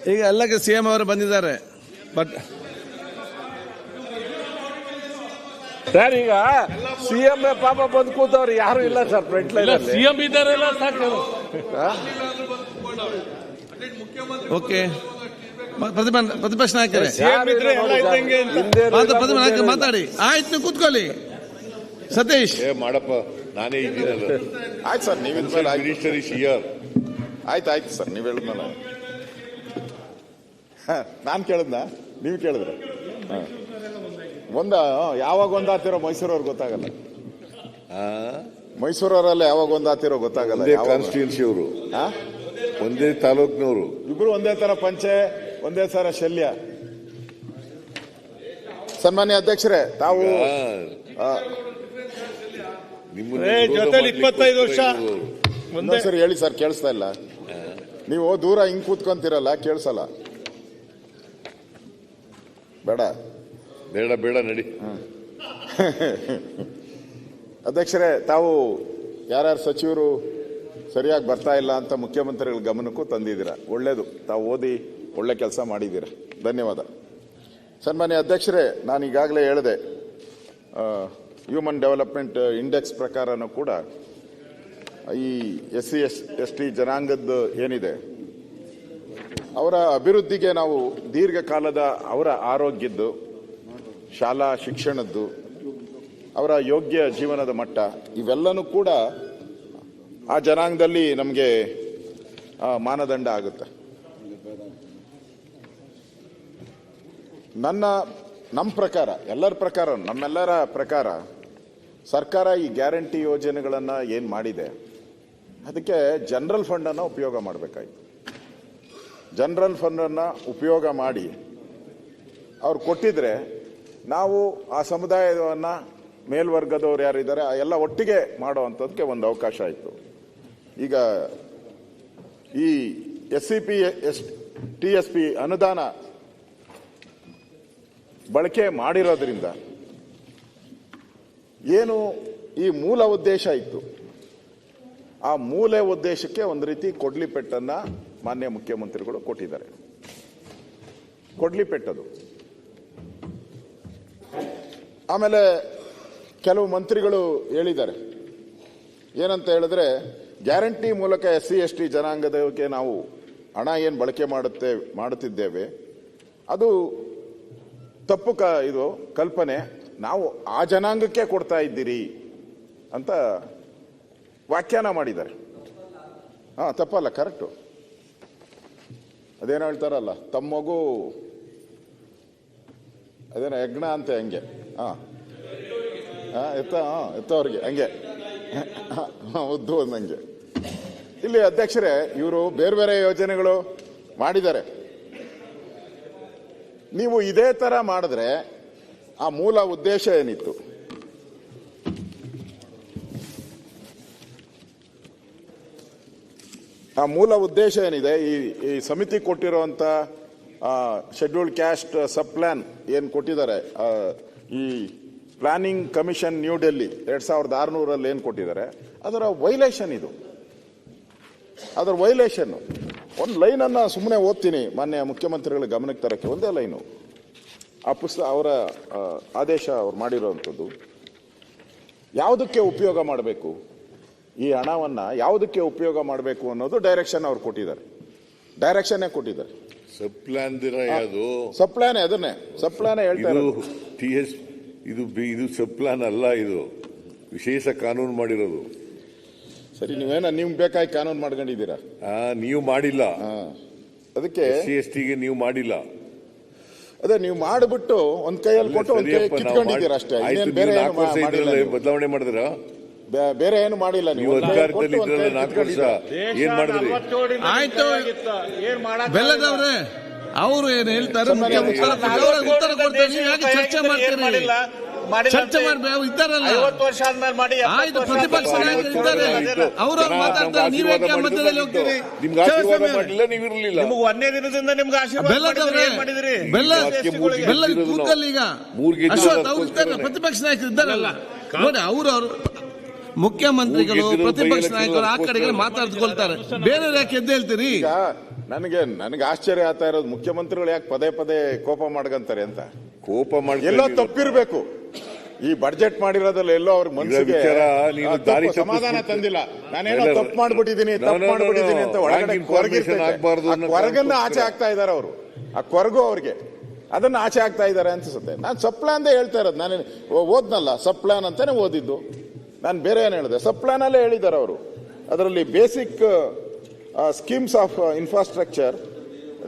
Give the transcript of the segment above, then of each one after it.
ಈಗ ಎಲ್ಲಕ್ಕೆ ಸಿಎಂ ಅವರು ಬಂದಿದ್ದಾರೆ. ಬಟ್ ಸರ್ ಈಗ ಸಿಎಂ ಪಾಪ ಬಂದು ಕೂತವ್ರು ಯಾರು ಇಲ್ಲ ಸರ್ ಫ್ರಂಟ್ ಲೈನ್. ಸಿಎಂ ಇದ್ದಾರಲ್ಲ ಸಾಕು. ಓಕೆ, ಪ್ರತಿಪಕ್ಷ ನಾಯಕರೇ ಮಾತಾಡಿ. ಆಯ್ತು, ನೀವು ಕೂತ್ಕೊಳ್ಳಿ. ಸತೀಶ್ ಮಾಡಪ್ಪ, ನಾನೇ ಇದ್ದೀನಲ್ಲ. ಆಯ್ತು ಸರ್, ನೀವು ಮಿನಿಸ್ಟರ್ ಇಸ್ ಹಿಯರ್. ಆಯ್ತು ಸರ್, ನೀವು ಹೇಳಿದ್ನಲ್ಲ. ನಾನು ಕೇಳಿದ್ನ, ನೀವು ಕೇಳಿದ್ರೆ ಯಾವಾಗ ಒಂದಾತಿರೋ ಮೈಸೂರವ್ರು ಗೊತ್ತಾಗಲ್ಲ. ಮೈಸೂರವರೆಲ್ಲ ಯಾವಾಗ ಒಂದಾತಿರೋ ಗೊತ್ತಾಗಲ್ಲ. ಕಾನ್ಸ್ಟಿಟ್ಯೂನ್ಸಿ ಅವರು, ಒಂದೇ ತಾಲೂಕಿನವರು, ಇಬ್ರು ಒಂದೇ ತರ ಪಂಚೆ, ಒಂದೇ ತರ ಶಲ್ಯ. ಸನ್ಮಾನ್ಯ ಅಧ್ಯಕ್ಷರೇ, ತಾವು ಜೊತೆಲಿ 25 ವರ್ಷ ಸರಿ ಹೇಳಿ ಸರ್, ಕೇಳಿಸ್ತಾ ಇಲ್ಲ. ನೀವು ದೂರ ಹಿಂಗ್ ಕೂತ್ಕೊಂತೀರಲ್ಲ, ಕೇಳಿಸಲ್ಲ. ಬೇಡ ಬೇಡ ಬೇಡ ನಡಿ. ಅಧ್ಯಕ್ಷರೇ, ತಾವು ಯಾರ್ಯಾರು ಸಚಿವರು ಸರಿಯಾಗಿ ಬರ್ತಾ ಇಲ್ಲ ಅಂತ ಮುಖ್ಯಮಂತ್ರಿಗಳ ಗಮನಕ್ಕೂ ತಂದಿದ್ದೀರಾ. ಒಳ್ಳೇದು, ತಾವು ಓದಿ ಒಳ್ಳೆ ಕೆಲಸ ಮಾಡಿದ್ದೀರಾ, ಧನ್ಯವಾದ. ಸನ್ಮಾನ್ಯ ಅಧ್ಯಕ್ಷರೇ, ನಾನು ಈಗಾಗಲೇ ಹೇಳಿದೆ, ಹ್ಯೂಮನ್ ಡೆವಲಪ್ಮೆಂಟ್ ಇಂಡೆಕ್ಸ್ ಪ್ರಕಾರನೂ ಕೂಡ ಈ SC/ST ಜನಾಂಗದ ಏನಿದೆ ಅವರ ಅಭಿವೃದ್ಧಿಗೆ ನಾವು ದೀರ್ಘಕಾಲದ ಅವರ ಆರೋಗ್ಯದ್ದು, ಶಾಲಾ ಶಿಕ್ಷಣದ್ದು, ಅವರ ಯೋಗ್ಯ ಜೀವನದ ಮಟ್ಟ ಇವೆಲ್ಲನೂ ಕೂಡ ಆ ಜನಾಂಗದಲ್ಲಿ ನಮಗೆ ಮಾನದಂಡ ಆಗುತ್ತೆ. ನಮ್ಮ ಪ್ರಕಾರ, ಎಲ್ಲರ ಪ್ರಕಾರ, ನಮ್ಮೆಲ್ಲರ ಪ್ರಕಾರ ಸರ್ಕಾರ ಈ ಗ್ಯಾರಂಟಿ ಯೋಜನೆಗಳನ್ನು ಏನು ಮಾಡಿದೆ ಅದಕ್ಕೆ ಜನರಲ್ ಫಂಡನ್ನು ಉಪಯೋಗ ಮಾಡಬೇಕಾಯ್ತು. ಜನರಲ್ ಫಂಡನ್ನು ಉಪಯೋಗ ಮಾಡಿ ಅವ್ರು ಕೊಟ್ಟಿದ್ರೆ ನಾವು ಆ ಸಮುದಾಯವನ್ನು ಮೇಲ್ವರ್ಗದವ್ರು ಯಾರಿದ್ದಾರೆ ಎಲ್ಲ ಒಟ್ಟಿಗೆ ಮಾಡೋ ಅಂಥದ್ದಕ್ಕೆ ಒಂದು ಅವಕಾಶ ಆಯಿತು. ಈಗ ಈ SCP TSP ಅನುದಾನ ಬಳಕೆ ಮಾಡಿರೋದ್ರಿಂದ ಏನು ಈ ಮೂಲ ಉದ್ದೇಶ ಇತ್ತು, ಆ ಮೂಲ ಉದ್ದೇಶಕ್ಕೆ ಒಂದು ರೀತಿ ಕೊಡ್ಲಿ ಪೆಟ್ಟನ್ನ ಮಾನ್ಯ ಮುಖ್ಯಮಂತ್ರಿಗಳು ಕೊಟ್ಟಿದ್ದಾರೆ. ಕೊಡ್ಲಿ ಪೆಟ್ಟದು. ಆಮೇಲೆ ಕೆಲವು ಮಂತ್ರಿಗಳು ಹೇಳಿದ್ದಾರೆ, ಏನಂತ ಹೇಳಿದ್ರೆ, ಗ್ಯಾರಂಟಿ ಮೂಲಕ SC/ST ಜನಾಂಗದಕ್ಕೆ ನಾವು ಹಣ ಏನು ಬಳಕೆ ಮಾಡುತ್ತಿದ್ದೇವೆ ಅದು ತಪ್ಪು ಇದು ಕಲ್ಪನೆ, ನಾವು ಆ ಜನಾಂಗಕ್ಕೆ ಕೊಡ್ತಾ ಇದ್ದೀರಿ ಅಂತ ವ್ಯಾಖ್ಯಾನ ಮಾಡಿದ್ದಾರೆ. ತಪ್ಪಲ್ಲ, ಕರೆಕ್ಟು. ಅದೇನೋ ಹೇಳ್ತಾರಲ್ಲ, ತಮ್ಮಗೂ ಅದೇನೋ ಯಜ್ಞ ಅಂತ, ಹೆಂಗೆ ಎತ್ತವ್ರಿಗೆ ಹಂಗೆ ಉದ್ದು ಅಂದಂಗೆ. ಇಲ್ಲಿ ಅಧ್ಯಕ್ಷರೇ, ಇವರು ಬೇರೆ ಬೇರೆ ಯೋಜನೆಗಳು ಮಾಡಿದ್ದಾರೆ. ನೀವು ಇದೇ ತರ ಮಾಡಿದ್ರೆ ಆ ಮೂಲ ಉದ್ದೇಶ ಏನಿತ್ತು, ಆ ಮೂಲ ಉದ್ದೇಶ ಏನಿದೆ, ಈ ಸಮಿತಿ ಕೊಟ್ಟಿರುವಂತ ಶೆಡ್ಯೂಲ್ಡ್ ಕ್ಯಾಸ್ಟ್ ಸಬ್ ಪ್ಲಾನ್ ಏನು ಕೊಟ್ಟಿದ್ದಾರೆ, ಈ ಪ್ಲಾನಿಂಗ್ ಕಮಿಷನ್ ನ್ಯೂ ಡೆಲ್ಲಿ 2600 ಏನು ಕೊಟ್ಟಿದ್ದಾರೆ, ಅದರ ವೈಲೇಷನ್ ಇದು. ಅದರ ವೈಲೇಷನ್ ಒಂದು ಲೈನ್ ಸುಮ್ಮನೆ ಓದ್ತೀನಿ, ಮಾನ್ಯ ಮುಖ್ಯಮಂತ್ರಿಗಳ ಗಮನಕ್ಕೆ ತರಕ್ಕೆ. ಒಂದೇ ಲೈನು ಆ ಪುಸ್ತಕ, ಅವರ ಆದೇಶ ಅವ್ರು ಮಾಡಿರುವಂಥದ್ದು. ಯಾವುದಕ್ಕೆ ಉಪಯೋಗ ಮಾಡಬೇಕು, ಈ ಹಣವನ್ನು ಯಾವುದಕ್ಕೆ ಉಪಯೋಗ ಮಾಡಬೇಕು ಅನ್ನೋದು ಡೈರೆಕ್ಷನ್ ಅವ್ರು ಕೊಟ್ಟಿದ್ದಾರೆ. ಡೈರೆಕ್ಷನ್ನೇ ಕೊಟ್ಟಿದ್ದಾರೆ. ಸಬ್ ಪ್ಲಾನ್ ಯಾವುದು? ಸಬ್ ಪ್ಲಾನ್ ಅದನ್ನೇ, ಸಬ್ ಪ್ಲಾನ್ ಹೇಳ್ತಾರೆ. ಇದು ಸಬ್ ಪ್ಲಾನ್ ಅಲ್ಲ, ಇದು ವಿಶೇಷ ಕಾನೂನು ಮಾಡಿರೋದು. ಸರಿ, ನೀವು ಬೇಕಾಗಿ ಕಾನೂನು ಮಾಡ್ಕೊಂಡಿದ್ದೀರಾ? ನೀವು ಮಾಡಿಲ್ಲ. ಅದಕ್ಕೆ SC/ST ನೀವು ಮಾಡಿಲ್ಲ. ಅದೇ ನೀವು ಮಾಡಿಬಿಟ್ಟು ಒಂದ್ ಕೈಯಲ್ಲಿ ಕೊಟ್ಟು ಒಂದ್ ಕೈ ಕಿತ್ಕೊಂಡಿದ್ದೀರಾ ಅಷ್ಟೇ. ಬದಲಾವಣೆ ಮಾಡಿದ್ರ? ಬೇರೆ ಏನು ಮಾಡಿಲ್ಲ. ನೀವು ಅಧಿಕಾರದಲ್ಲಿ ಇದ್ರಲ್ಲ 4 ವರ್ಷ, ಏನ್ ಮಾಡಿದ್ರಿ? ಆಯ್ತು, ಬೆಲ್ಲದವ್ರೆ ಅವರು ಏನ್ ಹೇಳ್ತಾರೆ ಉತ್ತರ ಕೊಡ್ತಾರೆ. ಯಾಕೆ ಚರ್ಚೆ ಮಾಡ್ತೀರಿ? ಚರ್ಚೆ ಮಾಡ್ಬೇಕು, ಇದ್ದಾರಲ್ಲ. 50 ವರ್ಷ ಆದ್ಮೇಲೆ ಮಾಡಿ. ಆಯ್ತು, ಪ್ರತಿಪಕ್ಷ ನಾಯಕರು ಇದ್ದಾರೆ, ಅವರು ಮಾತಾಡ್ತಾರೆ, ನೀವೇಕೆ ಮಧ್ಯದಲ್ಲಿ ಹೋಗ್ತೀರಿ? ನಿಮ್ಗೆ ಆಶೀರ್ವಾದ ಮಾಡಲಿಲ್ಲ, ನೀವು ಇರಲಿಲ್ಲ. ನಿಮ್ಗೆ 1ನೇ ದಿನದಿಂದ ನಿಮ್ಗೆ ಆಶೀರ್ವಾದ ಮಾಡಿದ್ರಿ. ಬೆಲ್ಲ ಕೂತಲ್ಲಿ ಈಗ ಅಶ್ವಥ್ ಅವ್ರು ಇದ್ದಾರೆ, ಪ್ರತಿಪಕ್ಷ ನಾಯಕರು ಇದ್ದಾರಲ್ಲ ನೋಡಿ, ಅವರು ಮುಖ್ಯಮಂತ್ರಿಗಳು ಗೆದ್ದಿರೋದು ಪ್ರತಿಪಕ್ಷ ಬೈ-ಎಲೆಕ್ಷನ್ ನಾಯಕರು ಆ ಕಡೆಗೆ ಅದಕ್ಕೋಸ್ಕರ. ಮಾತಾಡ್ಕೊಳ್ತಾರೆ, ಬೇರೆ ಯಾಕೆ ಎದ್ದು ಹೇಳ್ತೀರಿ? ಈಗ ನನಗೆ ಆಶ್ಚರ್ಯ ಆಗ್ತಾ ಇರೋದು, ಮುಖ್ಯಮಂತ್ರಿಗಳು ಯಾಕೆ ಪದೇ ಪದೇ ಕೋಪ ಮಾಡ್ಕಂತಾರೆ ಅಂತ. ಕೋಪ ಎಲ್ಲೋ ಮಾಡ್ಕೊಂಡು ತಪ್ಪಿರ್ಬೇಕು. ಈ ಬಡ್ಜೆಟ್ ಮಾಡಿರೋದ್ರಲ್ಲಿ ಎಲ್ಲೋ ಅವ್ರ ಮನಸ್ಸಿಗೆ ವಿಚಾರ ನೀನು ತಪ್ಪು, ದಾರಿ ಸಮಾಧಾನ ತಪ್ಪಿಸ್ಬಿಟ್ಟು ತಂದಿಲ್ಲ. ನಾನೇನೋ ಎಲ್ಲ- ತಪ್ಪು ಮಾಡ್ಬಿಟ್ಟಿದ್ದೀನಿ No, no, no, ಅಂತ no. ಒಳಗಡೆ Wrong information ಆಗ್ಬಾರ್ದು ಅನ್ನೋ ಕೊರಗನ್ನ ಕಾರಣಕ್ಕೋಸ್ಕರ. ಆಚೆ ಆಗ್ತಾ ಇದಾರೆ ಅವರು. ಆ ಕೊರಗು ಅವ್ರಿಗೆ ಅದನ್ನ ಆಚೆ ಆಗ್ತಾ ಇದ್ದಾರೆ ಅನ್ಸುತ್ತೆ. ನಾನು ಸಬ್ ಪ್ಲಾನ್ ಹೇಳ್ತಾ ಇರೋದು, ನಾನು ಓದ್ನಲ್ಲ ಸಬ್ ಪ್ಲಾನ್ ಅಂತಾನೆ ಓದಿದ್ದು. ನಾನು ಬೇರೆ ಏನು ಹೇಳಿದೆ, ಸಬ್ ಪ್ಲಾನ್ ಅಲ್ಲೇ ಹೇಳಿದ್ದಾರೆ ಅವರು. ಅದರಲ್ಲಿ basic schemes of infrastructure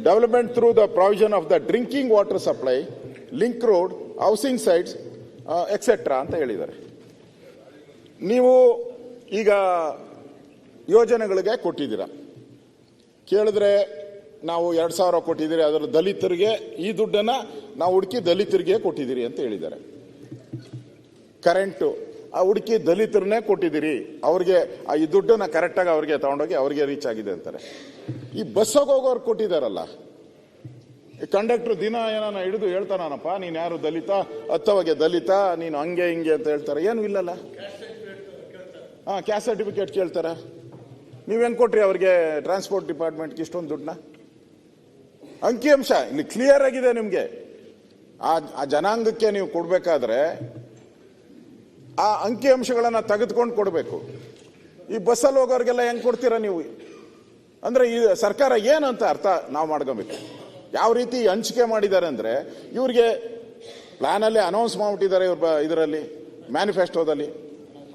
development through the provision of the drinking water supply, link road, housing sites etcetera ಅಂತ ಹೇಳಿದ್ದಾರೆ. ನೀವು ಈಗ ಯೋಜನೆಗಳಿಗೆ ಕೊಟ್ಟಿದ್ದೀರಾ, ಕೇಳಿದ್ರೆ ನಾವು 2,000 ಕೊಟ್ಟಿದ್ದೀರಿ, ಅದರ ದಲಿತರಿಗೆ ಈ ದುಡ್ಡನ್ನ ನಾವು ಹುಡುಕಿ ದಲಿತರಿಗೆ ಕೊಟ್ಟಿದ್ದೀರಿ ಅಂತ ಹೇಳಿದ್ದಾರೆ. ಕರೆಂಟು ಆ ಹುಡುಕಿ ದಲಿತರನ್ನೇ ಕೊಟ್ಟಿದ್ದೀರಿ, ಅವ್ರಿಗೆ ಈ ದುಡ್ಡನ್ನ ಕರೆಕ್ಟಾಗಿ ಅವ್ರಿಗೆ ತಗೊಂಡೋಗಿ ಅವ್ರಿಗೆ ರೀಚ್ ಆಗಿದೆ ಅಂತಾರೆ. ಈ ಬಸ್ಸಾಗ ಹೋಗೋರು ಕೊಟ್ಟಿದ್ದಾರಲ್ಲ, ಕಂಡಕ್ಟರ್ ದಿನ ಏನಾನ ಹಿಡಿದು ಹೇಳ್ತಾನಪ್ಪ, ನೀನ್ ಯಾರು ದಲಿತ, ಹತ್ತವಗೆ ದಲಿತ, ನೀನು ಹಂಗೆ ಹಿಂಗೆ ಅಂತ ಹೇಳ್ತಾರೆ. ಏನು ಇಲ್ಲಲ್ಲ, ಕ್ಯಾಸ್ಟ್ ಸರ್ಟಿಫಿಕೇಟ್ ಕೇಳ್ತಾರೆ. ನೀವೇನ್ ಕೊಟ್ರಿ ಅವ್ರಿಗೆ ಟ್ರಾನ್ಸ್ಪೋರ್ಟ್ ಡಿಪಾರ್ಟ್ಮೆಂಟ್ಗೆ ಇಷ್ಟೊಂದು ದುಡ್ಡನ್ನ? ಅಂಕಿಅಂಶ ಇಲ್ಲಿ ಕ್ಲಿಯರ್ ಆಗಿದೆ ನಿಮ್ಗೆ. ಆ ಜನಾಂಗಕ್ಕೆ ನೀವು ಕೊಡ್ಬೇಕಾದ್ರೆ ಆ ಅಂಕಿಅಂಶಗಳನ್ನ ತೆಗೆದುಕೊಂಡು ಕೊಡಬೇಕು. ಈ ಬಸ್ಸಲ್ಲಿ ಹೋಗೋರಿಗೆಲ್ಲ ಹೆಂಗ್ ಕೊಡ್ತೀರಾ ನೀವು? ಅಂದ್ರೆ ಈ ಸರ್ಕಾರ ಏನಂತ ಅರ್ಥ ನಾವು ಮಾಡ್ಕೋಬೇಕು. ಯಾವ ರೀತಿ ಹಂಚಿಕೆ ಮಾಡಿದ್ದಾರೆ ಅಂದ್ರೆ, ಇವ್ರಿಗೆ ಪ್ಲಾನ್ ಅಲ್ಲಿ ಅನೌನ್ಸ್ ಮಾಡ್ಬಿಟ್ಟಿದ್ದಾರೆ ಇದರಲ್ಲಿ ಮ್ಯಾನಿಫೆಸ್ಟೋದಲ್ಲಿ,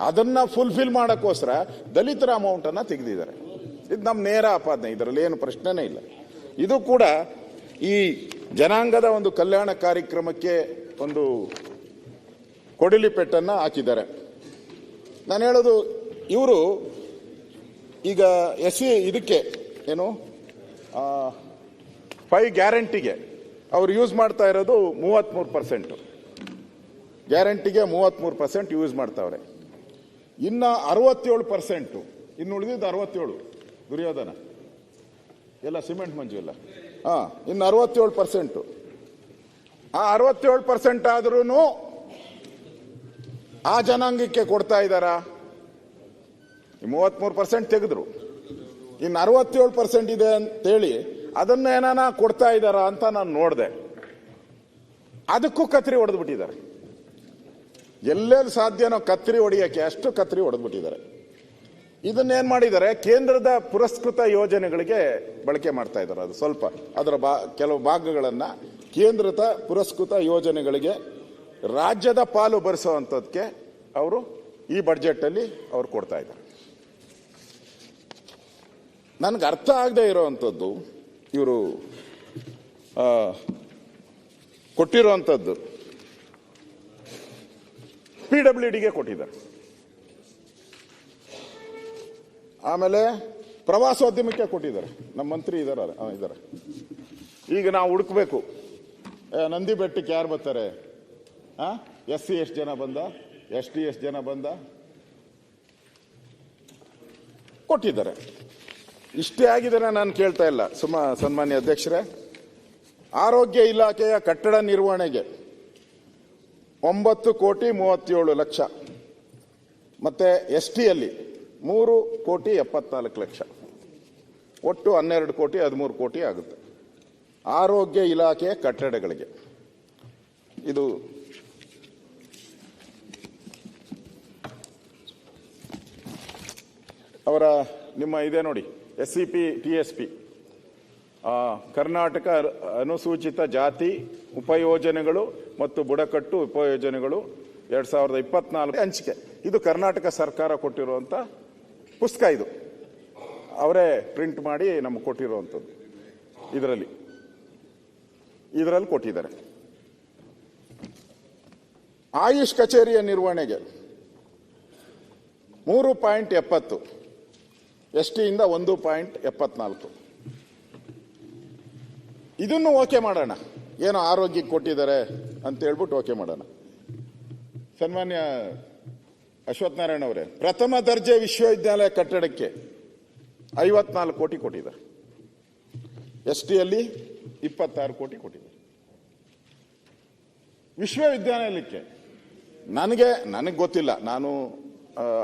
ಅದನ್ನ ಫುಲ್ಫಿಲ್ ಮಾಡಕ್ಕೋಸ್ಕರ ದಲಿತರ ಅಮೌಂಟ್ ಅನ್ನ ತೆಗೆದಿದ್ದಾರೆ. ಇದು ನಮ್ಮ ನೇರ ಆಪಾದನೆ, ಇದರಲ್ಲಿ ಏನು ಪ್ರಶ್ನೆನೇ ಇಲ್ಲ. ಇದು ಕೂಡ ಈ ಜನಾಂಗದ ಒಂದು ಕಲ್ಯಾಣ ಕಾರ್ಯಕ್ರಮಕ್ಕೆ ಒಂದು ಕೊಡಲಿ ಪೆಟ್ಟನ್ನ ಹಾಕಿದ್ದಾರೆ. ನಾನು ಹೇಳೋದು, ಇವರು ಈಗ ಇದಕ್ಕೆ ಏನು 5 ಗ್ಯಾರಂಟಿಗೆ ಅವ್ರು ಯೂಸ್ ಮಾಡ್ತಾ ಇರೋದು 33%. ಗ್ಯಾರಂಟಿಗೆ 33% ಯೂಸ್ ಮಾಡ್ತಾವ್ರೆ. ಇನ್ನ 67%, ಇನ್ನು ಉಳಿದಿದ್ದು 67 ದುರ್ಯೋಧನ ಎಲ್ಲ ಸಿಮೆಂಟ್ ಮಂಜು ಎಲ್ಲ. ಇನ್ನು 67%. ಆ 67% ಆದ್ರೂ ಆ ಜನಾಂಗಕ್ಕೆ ಕೊಡ್ತಾ ಇದ್ದಾರಾ? 33% ತೆಗೆದ್ರು, ಇನ್ನು 67% ಇದೆ ಅಂತೇಳಿ ಅದನ್ನ ಏನಾನ ಕೊಡ್ತಾ ಇದ್ದಾರಾ ಅಂತ ನಾನು ನೋಡಿದೆ. ಅದಕ್ಕೂ ಕತ್ರಿ ಹೊಡೆದು ಬಿಟ್ಟಿದ್ದಾರೆ. ಎಲ್ಲೆಲ್ಲಿ ಸಾಧ್ಯನೋ ಕತ್ರಿ ಹೊಡೆಯಕ್ಕೆ ಅಷ್ಟು ಕತ್ರಿ ಹೊಡೆದು ಬಿಟ್ಟಿದ್ದಾರೆ. ಇದನ್ನೇನ್ ಮಾಡಿದ್ದಾರೆ, ಕೇಂದ್ರದ ಪುರಸ್ಕೃತ ಯೋಜನೆಗಳಿಗೆ ಬಳಕೆ ಮಾಡ್ತಾ ಇದ್ದಾರೆ. ಅದು ಸ್ವಲ್ಪ ಅದರ ಕೆಲವು ಭಾಗಗಳನ್ನ ಕೇಂದ್ರದ ಪುರಸ್ಕೃತ ಯೋಜನೆಗಳಿಗೆ ರಾಜ್ಯದ ಪಾಲು ಭರಿಸುವಂತದಕ್ಕೆ ಅವರು ಈ ಬಡ್ಜೆಟ್ ಅಲ್ಲಿ ಅವ್ರು ಕೊಡ್ತಾ ಇದ್ದಾರೆ. ನನ್ಗೆ ಅರ್ಥ ಆಗದೆ ಇರೋವಂಥದ್ದು, ಇವರು ಕೊಟ್ಟಿರುವಂಥದ್ದು PWDಗೆ ಕೊಟ್ಟಿದ್ದಾರೆ. ಆಮೇಲೆ ಪ್ರವಾಸೋದ್ಯಮಕ್ಕೆ ಕೊಟ್ಟಿದ್ದಾರೆ. ನಮ್ಮ ಮಂತ್ರಿ ಇದ್ದಾರೆ. ಈಗ ನಾವು ಹುಡುಕ್ಬೇಕು, ನಂದಿ ಬೆಟ್ಟಕ್ಕೆ ಯಾರು ಬರ್ತಾರೆ, SC ಎಷ್ಟು ಜನ ಬಂದ, ST ಎಷ್ಟು ಜನ ಬಂದ, ಕೊಟ್ಟಿದ್ದಾರೆ. ಇಷ್ಟೇ ಆಗಿದ್ರೆ ನಾನು ಕೇಳ್ತಾ ಇಲ್ಲ. ಸನ್ಮಾನ್ಯ ಅಧ್ಯಕ್ಷರೇ, ಆರೋಗ್ಯ ಇಲಾಖೆಯ ಕಟ್ಟಡ ನಿರ್ವಹಣೆಗೆ 9,37,00,000, ಮತ್ತೆ STಯಲ್ಲಿ 3,74,00,000, ಒಟ್ಟು 12,13,00,000 ಆಗುತ್ತೆ ಆರೋಗ್ಯ ಇಲಾಖೆಯ ಕಟ್ಟಡಗಳಿಗೆ. ಇದು ಅವರ ನಿಮ್ಮ ಇದೆ ನೋಡಿ, SCP TSP ಕರ್ನಾಟಕ ಅನುಸೂಚಿತ ಜಾತಿ ಉಪಯೋಜನೆಗಳು ಮತ್ತು ಬುಡಕಟ್ಟು ಉಪಯೋಜನೆಗಳು 2024 ಹಂಚಿಕೆ. ಇದು ಕರ್ನಾಟಕ ಸರ್ಕಾರ ಕೊಟ್ಟಿರುವಂತ ಪುಸ್ತಕ. ಇದು ಅವರೇ ಪ್ರಿಂಟ್ ಮಾಡಿ ನಮಗೆ ಕೊಟ್ಟಿರುವಂಥದ್ದು. ಇದರಲ್ಲಿ ಕೊಟ್ಟಿದ್ದಾರೆ. ಆಯುಷ್ ಕಚೇರಿಯ ನಿರ್ವಹಣೆಗೆ 3.70, STಯಿಂದ 1.74. ಇದನ್ನು ಓಕೆ ಮಾಡೋಣ, ಏನೋ ಆರೋಗ್ಯಕ್ಕೆ ಕೊಟ್ಟಿದ್ದಾರೆ ಅಂತ ಹೇಳ್ಬಿಟ್ಟು ಓಕೆ ಮಾಡೋಣ. ಸನ್ಮಾನ್ಯ ಅಶ್ವಥ್ ನಾರಾಯಣ ಅವರೇ, ಪ್ರಥಮ ದರ್ಜೆ ವಿಶ್ವವಿದ್ಯಾಲಯ ಕಟ್ಟಡಕ್ಕೆ 54 ಕೋಟಿ ಕೊಟ್ಟಿದ್ದಾರೆ. STಯಲ್ಲಿ 26 ಕೋಟಿ ಕೊಟ್ಟಿದ್ದಾರೆ. ವಿಶ್ವವಿದ್ಯಾಲಯಕ್ಕೆ ನನಗೆ ಗೊತ್ತಿಲ್ಲ, ನಾನು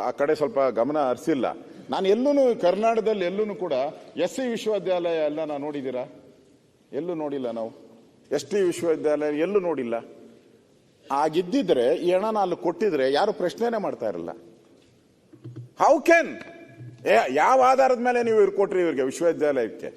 ಆ ಕಡೆ ಸ್ವಲ್ಪ ಗಮನ ಹರಿಸಿಲ್ಲ. ನಾನು ಎಲ್ಲೂ ಕರ್ನಾಟಕದಲ್ಲಿ ಎಲ್ಲೂ ಕೂಡ SC ವಿಶ್ವವಿದ್ಯಾಲಯ ಎಲ್ಲ ನಾವು ನೋಡಿದ್ದೀರಾ? ಎಲ್ಲೂ ನೋಡಿಲ್ಲ. ನಾವು ST ವಿಶ್ವವಿದ್ಯಾಲಯ ಎಲ್ಲೂ ನೋಡಿಲ್ಲ. ಆಗಿದ್ದಿದ್ರೆ ಈ ಹಣನ ಅಲ್ಲಿ ಕೊಟ್ಟಿದ್ರೆ ಯಾರು ಪ್ರಶ್ನೆನೇ ಮಾಡ್ತಾ ಇರಲ್ಲ. ಹೌ ಕ್ಯಾನ್, ಯಾವ ಆಧಾರದ ಮೇಲೆ ನೀವು ಕೊಟ್ರಿ ಇವ್ರಿಗೆ ವಿಶ್ವವಿದ್ಯಾಲಯಕ್ಕೆ?